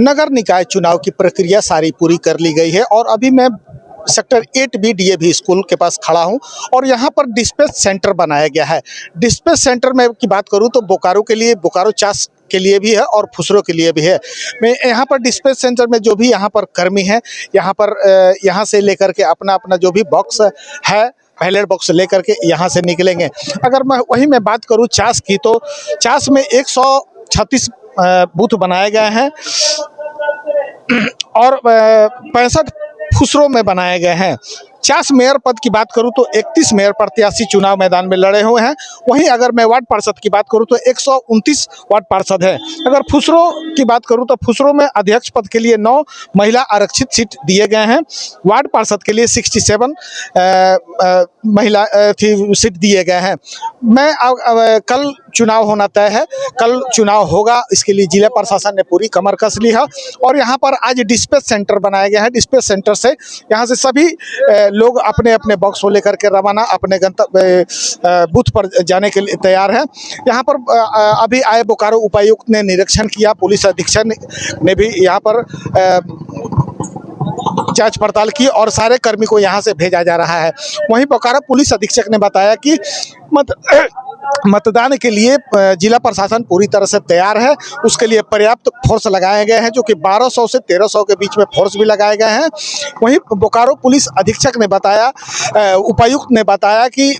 नगर निकाय चुनाव की प्रक्रिया सारी पूरी कर ली गई है और अभी मैं सेक्टर 8B DAV स्कूल के पास खड़ा हूं और यहां पर डिस्पैच सेंटर बनाया गया है। डिस्पैच सेंटर में की बात करूं तो बोकारो के लिए, बोकारो चास के लिए भी है और फुसरो के लिए भी है। मैं यहाँ पर डिस्पैच सेंटर में जो भी यहाँ पर कर्मी हैं, यहाँ पर यहाँ से लेकर के अपना अपना जो भी बॉक्स है, बैलेट बॉक्स लेकर के यहाँ से निकलेंगे। अगर मैं बात करूँ चास की, तो चास में 136 बूथ बनाए गए हैं और 65 फुसरों में बनाए गए हैं। 50 मेयर पद की बात करूं तो 31 मेयर प्रत्याशी चुनाव मैदान में लड़े हुए हैं। वहीं अगर मैं वार्ड पार्षद की बात करूं तो 129 वार्ड पार्षद हैं। अगर फुसरों की बात करूं तो फुसरों में अध्यक्ष पद के लिए 9 महिला आरक्षित सीट दिए गए हैं। वार्ड पार्षद के लिए 67 महिला सीट दिए गए हैं। कल चुनाव होना तय है, कल चुनाव होगा, इसके लिए जिला प्रशासन ने पूरी कमर कस ली है और यहाँ पर आज डिस्पैच सेंटर बनाया गया है। डिस्पैच सेंटर से यहाँ से सभी लोग अपने अपने बॉक्स को लेकर के रवाना अपने गंतव्य बूथ पर जाने के लिए तैयार हैं। यहाँ पर अभी आए बोकारो उपायुक्त ने निरीक्षण किया, पुलिस अधीक्षक ने भी यहाँ पर जांच पड़ताल की और सारे कर्मी को यहां से भेजा जा रहा है। वहीं बोकारो पुलिस अधीक्षक ने बताया कि मतदान के लिए जिला प्रशासन पूरी तरह से तैयार है। उसके लिए पर्याप्त फोर्स लगाए गए हैं, जो कि 1200 से 1300 के बीच में फोर्स भी लगाए गए हैं। वहीं बोकारो पुलिस अधीक्षक ने बताया, उपायुक्त ने बताया कि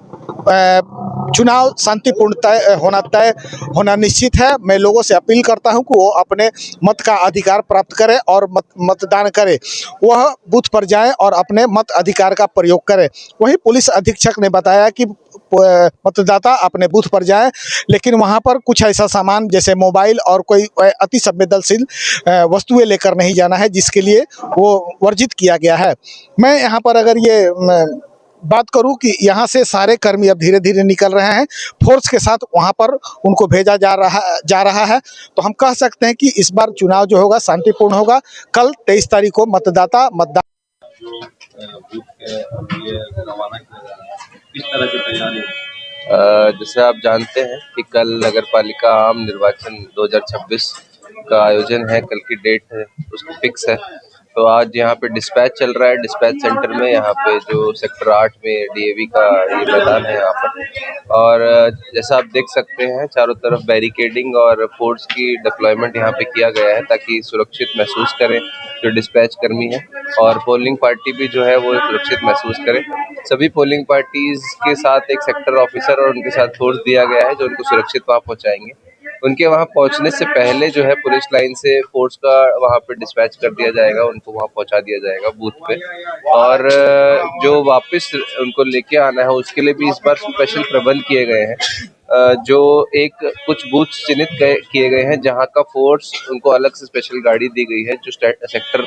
चुनाव शांतिपूर्ण तय होना निश्चित है। मैं लोगों से अपील करता हूं कि वो अपने मत का अधिकार प्राप्त करें और मतदान करें, वह बूथ पर जाएं और अपने मत अधिकार का प्रयोग करें। वहीं पुलिस अधीक्षक ने बताया कि मतदाता अपने बूथ पर जाएं, लेकिन वहां पर कुछ ऐसा सामान जैसे मोबाइल और कोई अति संवेदनशील वस्तुएं लेकर नहीं जाना है, जिसके लिए वो वर्जित किया गया है। मैं यहाँ पर अगर ये बात करूं कि यहाँ से सारे कर्मी अब धीरे धीरे निकल रहे हैं, फोर्स के साथ वहां पर उनको भेजा जा रहा है। तो हम कह सकते हैं कि इस बार चुनाव जो होगा शांतिपूर्ण होगा। कल 23 तारीख को मतदाता मतदान किस तरह की तैयारी? जैसे आप जानते हैं कि कल नगर पालिका आम निर्वाचन 2026 का आयोजन है, कल की डेट है, उसकी फिक्स है। तो आज यहाँ पे डिस्पैच चल रहा है। डिस्पैच सेंटर में यहाँ पे जो सेक्टर 8 में DAV का ये मैदान है यहाँ पर, और जैसा आप देख सकते हैं चारों तरफ बैरिकेडिंग और फोर्स की डिप्लॉयमेंट यहाँ पे किया गया है, ताकि सुरक्षित महसूस करें जो डिस्पैच कर्मी है, और पोलिंग पार्टी भी जो है वो सुरक्षित महसूस करे। सभी पोलिंग पार्टीज के साथ एक सेक्टर ऑफिसर और उनके साथ फोर्स दिया गया है जो उनको सुरक्षित वहाँ पहुँचाएंगे। उनके वहाँ पहुँचने से पहले जो है पुलिस लाइन से फोर्स का वहाँ पे डिस्पैच कर दिया जाएगा, उनको वहाँ पहुँचा दिया जाएगा बूथ पे, और जो वापस उनको लेके आना है उसके लिए भी इस बार स्पेशल प्रबंध किए गए हैं। जो कुछ बूथ चिन्हित किए गए हैं जहाँ का फोर्स उनको अलग से स्पेशल गाड़ी दी गई है, जो सेक्टर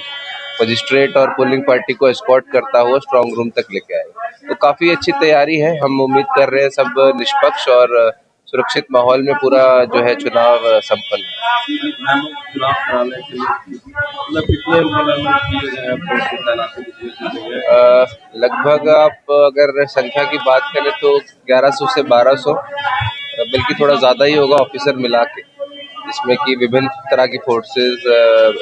मजिस्ट्रेट और पोलिंग पार्टी को एस्कॉर्ट करता हुआ स्ट्रांग रूम तक लेके आएगा। तो काफी अच्छी तैयारी है। हम उम्मीद कर रहे हैं सब निष्पक्ष और सुरक्षित माहौल में पूरा जो है चुनाव संपन्न। लगभग आप अगर संख्या की बात करें तो 1100 से 1200, बल्कि थोड़ा ज्यादा ही होगा ऑफिसर मिला के, जिसमें कि विभिन्न तरह की फोर्सेस,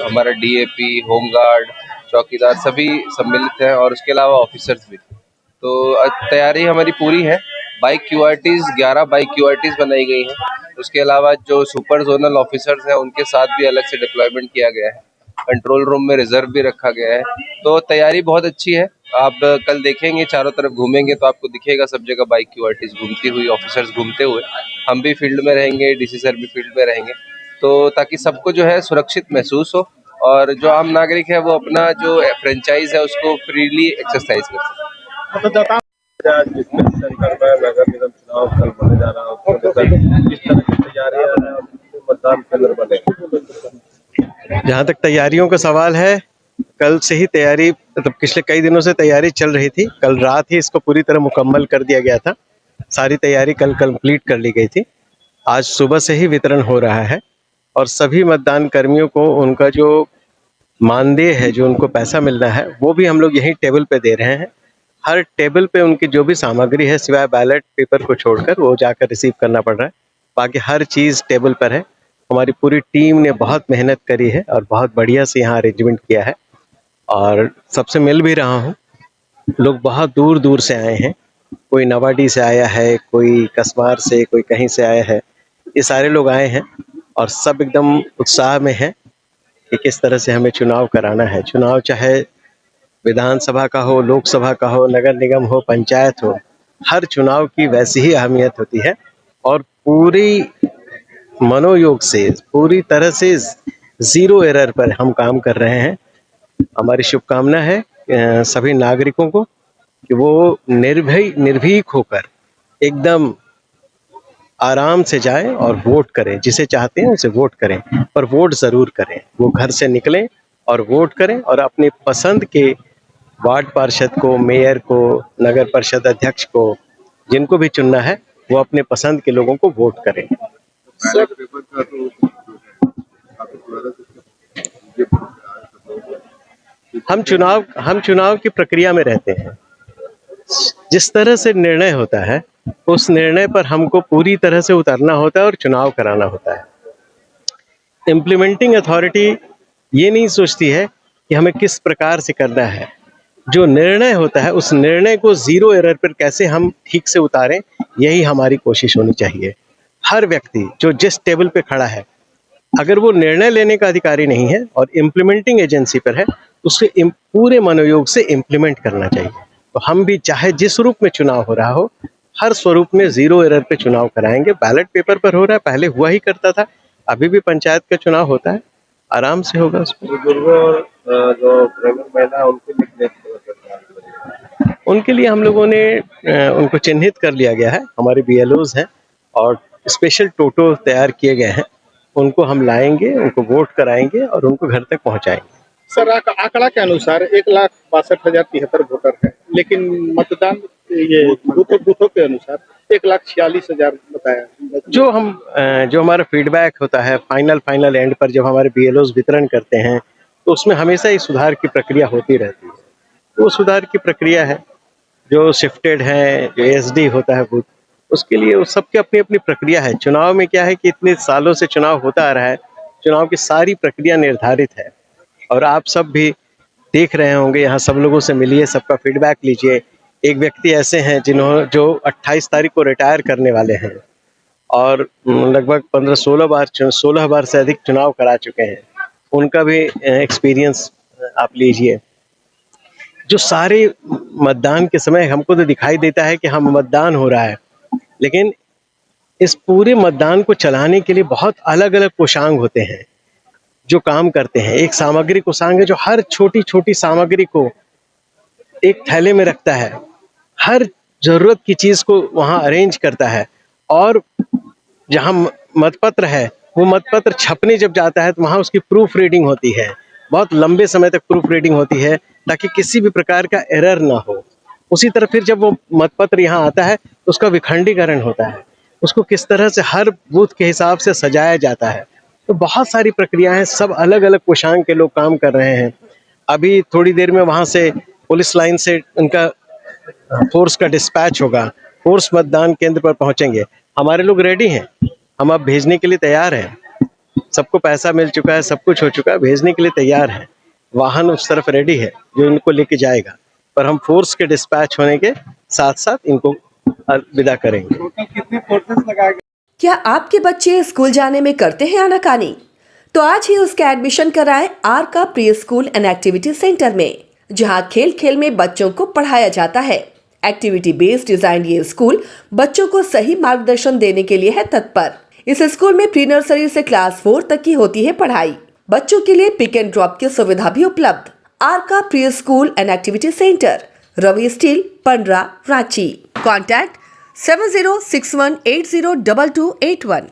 हमारा DAP, होमगार्ड, चौकीदार सभी सम्मिलित हैं, और उसके अलावा ऑफिसर्स भी। तो तैयारी हमारी पूरी है। बाइक QRTs 11 बाइक QRTs बनाई गई हैं। उसके अलावा जो सुपर जोनल ऑफिसर्स हैं उनके साथ भी अलग से डिप्लॉयमेंट किया गया है। कंट्रोल रूम में रिजर्व भी रखा गया है। तो तैयारी बहुत अच्छी है। आप कल देखेंगे, चारों तरफ घूमेंगे तो आपको दिखेगा सब जगह बाइक QRTs घूमती हुई, ऑफिसर्स घूमते हुए। हम भी फील्ड में रहेंगे, DC सर भी फील्ड में रहेंगे, तो ताकि सबको जो है सुरक्षित महसूस हो और जो आम नागरिक है वो अपना जो फ्रेंचाइज है उसको फ्रीली एक्सरसाइज कर सके। नगर निगम चुनाव कल होने जा रहा है, किस तरह की तैयारी है, मतदान केंद्र बने? जहाँ तक तैयारियों का सवाल है, कल से ही तैयारी, मतलब पिछले कई दिनों से तैयारी चल रही थी। कल रात ही इसको पूरी तरह मुकम्मल कर दिया गया था। सारी तैयारी कल कंप्लीट कर ली गई थी। आज सुबह से ही वितरण हो रहा है और सभी मतदान कर्मियों को उनका जो मानदेय है, जो उनको पैसा मिलना है, वो भी हम लोग यहीं टेबल पे दे रहे हैं। हर टेबल पे उनकी जो भी सामग्री है सिवाय बैलेट पेपर को छोड़कर वो जाकर रिसीव करना पड़ रहा है। बाकी हर चीज़ टेबल पर है। हमारी पूरी टीम ने बहुत मेहनत करी है और बहुत बढ़िया से यहाँ अरेंजमेंट किया है। और सबसे मिल भी रहा हूँ, लोग बहुत दूर दूर से आए हैं, कोई नवाडी से आया है, कोई कसबार से, कोई कहीं से आया है। ये सारे लोग आए हैं और सब एकदम उत्साह में हैं कि किस तरह से हमें चुनाव कराना है। चुनाव चाहे विधानसभा का हो, लोकसभा का हो, नगर निगम हो, पंचायत हो, हर चुनाव की वैसी ही अहमियत होती है। और पूरी मनोयोग से, पूरी तरह से जीरो एरर पर हम काम कर रहे हैं। हमारी शुभकामना है सभी नागरिकों को कि वो निर्भीक होकर एकदम आराम से जाएं और वोट करें, जिसे चाहते हैं उसे वोट करें, पर वोट जरूर करें। वो घर से निकलें और वोट करें और अपनी पसंद के वार्ड पार्षद को, मेयर को, नगर परिषद अध्यक्ष को, जिनको भी चुनना है वो अपने पसंद के लोगों को वोट करें। हम चुनाव की प्रक्रिया में रहते हैं। जिस तरह से निर्णय होता है उस निर्णय पर हमको पूरी तरह से उतरना होता है और चुनाव कराना होता है। इम्प्लीमेंटिंग अथॉरिटी ये नहीं सोचती है कि हमें किस प्रकार से करना है। जो निर्णय होता है उस निर्णय को जीरो एरर पर कैसे हम ठीक से उतारें, यही हमारी कोशिश होनी चाहिए। हर व्यक्ति जो जिस टेबल पे खड़ा है, अगर वो निर्णय लेने का अधिकारी नहीं है और इम्प्लीमेंटिंग एजेंसी पर है, उसे पूरे मनोयोग से इम्प्लीमेंट करना चाहिए। तो हम भी चाहे जिस रूप में चुनाव हो रहा हो, हर स्वरूप में जीरो एरर पे चुनाव कराएंगे। बैलेट पेपर पर हो रहा है, पहले हुआ ही करता था, अभी भी पंचायत का चुनाव होता है, आराम से होगा उसमें। बुजुर्गों और जो प्रेग्नेंट महिला उनके लिए उनके लिए हम लोगों ने उनको चिन्हित कर लिया गया है। हमारे BLOs हैं और स्पेशल टोटो तैयार किए गए हैं। उनको हम लाएंगे, उनको वोट कराएंगे और उनको घर तक पहुंचाएंगे। सर, आंकड़ा के अनुसार 1,62,073 वोटर है, लेकिन मतदान ये बूथों के अनुसार 1,46,000 बताया। जो हमारा फीडबैक होता है फाइनल एंड पर, जब हमारे BLOs वितरण करते हैं, तो उसमें हमेशा ही सुधार की प्रक्रिया होती रहती है। वो सुधार की प्रक्रिया है, जो शिफ्टेड है, जो SD होता है बूथ, उसके लिए उस सबकी अपनी अपनी प्रक्रिया है। चुनाव में क्या है कि इतने सालों से चुनाव होता आ रहा है, चुनाव की सारी प्रक्रिया निर्धारित है और आप सब भी देख रहे होंगे। यहाँ सब लोगों से मिलिए, सबका फीडबैक लीजिए। एक व्यक्ति ऐसे हैं जो 28 तारीख को रिटायर करने वाले हैं और लगभग 16 बार से अधिक चुनाव करा चुके हैं। उनका भी एक्सपीरियंस आप लीजिए। जो सारे मतदान के समय हमको तो दिखाई देता है कि हम मतदान हो रहा है, लेकिन इस पूरे मतदान को चलाने के लिए बहुत अलग अलग कोषांग होते हैं जो काम करते हैं। एक सामग्री कोषांग है जो हर छोटी छोटी सामग्री को एक थैले में रखता है, हर जरूरत की चीज को वहां अरेंज करता है। और जहां मतपत्र है, वो मतपत्र छपने जब जाता है तो वहां उसकी प्रूफ रीडिंग होती है, बहुत लंबे समय तक प्रूफ रीडिंग होती है ताकि किसी भी प्रकार का एरर ना हो। उसी तरह फिर जब वो मतपत्र यहाँ आता है तो उसका विखंडीकरण होता है, उसको किस तरह से हर बूथ के हिसाब से सजाया जाता है। तो बहुत सारी प्रक्रियाएं, सब अलग अलग कोषांग के लोग काम कर रहे हैं। अभी थोड़ी देर में वहां से पुलिस लाइन से उनका फोर्स का डिस्पैच होगा, फोर्स मतदान केंद्र पर पहुंचेंगे। हमारे लोग रेडी हैं, हम अब भेजने के लिए तैयार हैं। सबको पैसा मिल चुका है, सब कुछ हो चुका है, भेजने के लिए तैयार है। वाहन उस तरफ रेडी है जो इनको लेके जाएगा, पर हम फोर्स के डिस्पैच होने के साथ साथ इनको विदा करेंगे। कितनी फोर्सेस लगाए गए? क्या आपके बच्चे स्कूल जाने में करते हैं आनाकानी? तो आज ही उसका एडमिशन कराएं आर का pre school and activity centre में, जहां खेल खेल में बच्चों को पढ़ाया जाता है। एक्टिविटी बेस्ड डिजाइन ये स्कूल बच्चों को सही मार्गदर्शन देने के लिए है तत्पर। इस स्कूल में प्री नर्सरी से क्लास 4 तक की होती है पढ़ाई। बच्चों के लिए पिक एंड ड्रॉप की सुविधा भी उपलब्ध। आर का pre school and activity centre, Ravi steel, Pandra, Ranchi. Contact 7061802281।